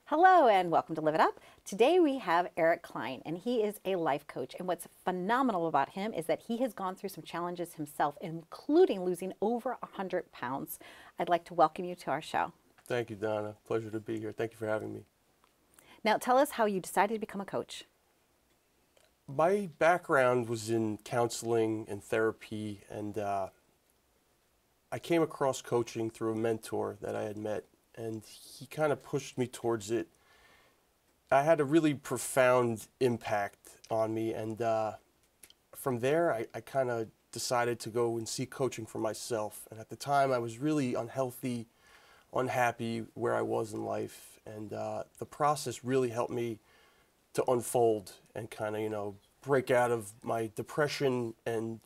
Hello and welcome to Live It Up. Today we have Erik Cline and he is a life coach, and what's phenomenal about him is that he has gone through some challenges himself, including losing over 100 pounds. I'd like to welcome you to our show. Thank you, Donna. Pleasure to be here. Thank you for having me. Now tell us how you decided to become a coach. My background was in counseling and therapy, and I came across coaching through a mentor that I had met, and he kind of pushed me towards it. I had a really profound impact on me, and from there I kind of decided to go and seek coaching for myself. And at the time I was really unhealthy, unhappy where I was in life, and the process really helped me to unfold and kind of, break out of my depression and,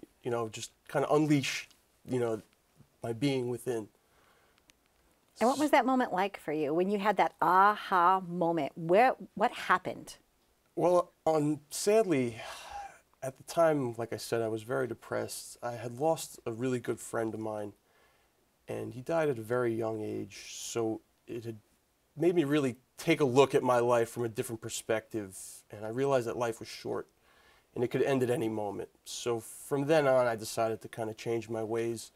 just kind of unleash, my being within. And what was that moment like for you when you had that aha moment? What happened? Well, sadly, at the time, like I said, I was very depressed. I had lost a really good friend of mine, and he died at a very young age. So it had made me really take a look at my life from a different perspective, and I realized that life was short and it could end at any moment. So from then on, I decided to kind of change my ways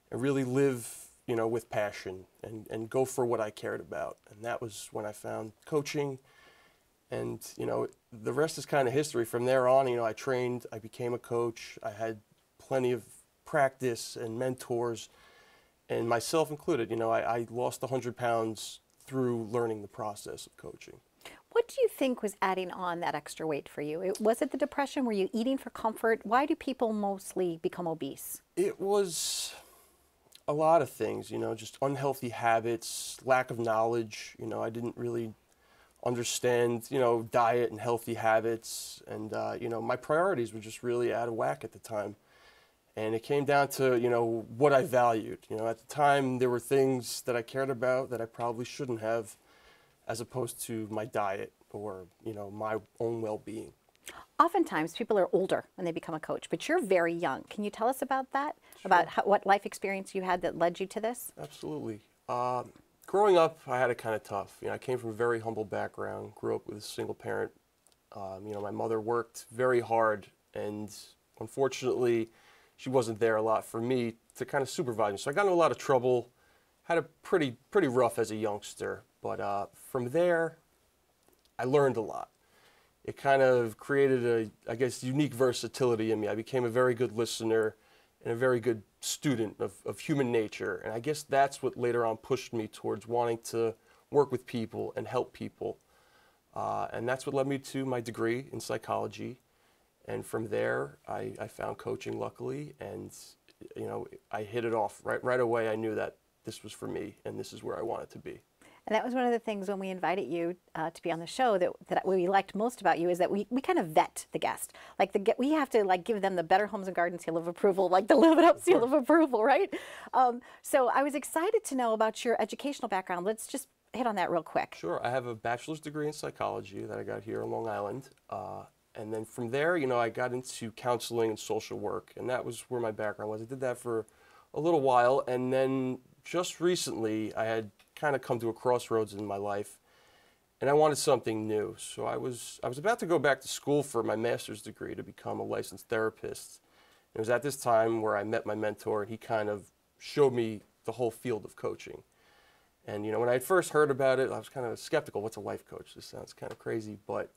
and really live, with passion and go for what I cared about. And that was when I found coaching. And, the rest is kind of history. From there on, I trained, I became a coach. I had plenty of practice and mentors, and myself included. I lost 100 pounds through learning the process of coaching. What do you think was adding on that extra weight for you? Was it the depression? Were you eating for comfort? Why do people mostly become obese? It was a lot of things, just unhealthy habits, lack of knowledge. I didn't really understand, diet and healthy habits. And, my priorities were just really out of whack at the time. And it came down to, what I valued. At the time, there were things that I cared about that I probably shouldn't have, as opposed to my diet or, my own well-being. Oftentimes people are older when they become a coach, but you're very young. Can you tell us about that? Sure. About what life experience you had that led you to this? Absolutely. Growing up, I had it kind of tough. I came from a very humble background, grew up with a single parent. My mother worked very hard, and unfortunately, she wasn't there a lot for me to kind of supervise me. So I got into a lot of trouble, had it pretty rough as a youngster. But from there, I learned a lot. It kind of created unique versatility in me. I became a very good listener and a very good student of human nature. And I guess that's what later on pushed me towards wanting to work with people and help people. And that's what led me to my degree in psychology. And from there, I found coaching, luckily, and I hit it off right away. I knew that this was for me and this is where I wanted to be. And that was one of the things when we invited you to be on the show that what we liked most about you is that we kind of vet the guest. We have to give them the Better Homes and Gardens seal of approval, like the Live It Up seal of approval, right? So I was excited to know about your educational background. Let's just hit on that real quick. Sure. I have a bachelor's degree in psychology that I got here on Long Island. And then from there, I got into counseling and social work, and that was where my background was. I did that for a little while, and then just recently I had kind of come to a crossroads in my life, and I wanted something new. So I was about to go back to school for my master's degree to become a licensed therapist. It was at this time where I met my mentor, and he kind of showed me the whole field of coaching. And when I had first heard about it, I was kind of skeptical. What's a life coach? This sounds kind of crazy, but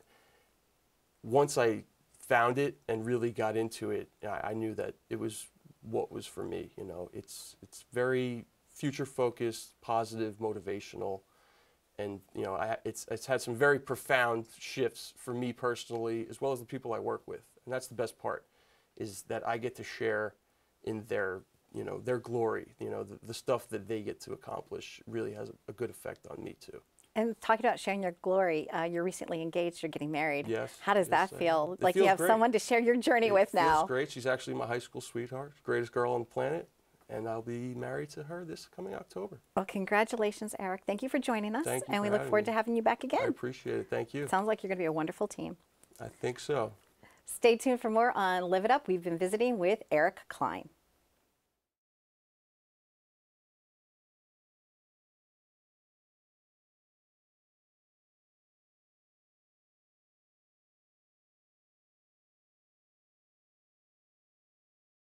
once I found it and really got into it, I knew that it was what was for me. It's very future-focused, positive, motivational, and it's had some very profound shifts for me personally, as well as the people I work with. And that's the best part, is that I get to share in their glory. The stuff that they get to accomplish really has a good effect on me too. And talking about sharing your glory, you're recently engaged, you're getting married. Yes. How does that feel? Like you have great. someone to share your journey with now. It feels great. She's actually my high school sweetheart, greatest girl on the planet, and I'll be married to her this coming October. Well, congratulations, Erik. Thank you for joining us. Thank you and we look forward to having you back again. I appreciate it. Thank you. Sounds like you're going to be a wonderful team. I think so. Stay tuned for more on Live It Up. We've been visiting with Erik Cline.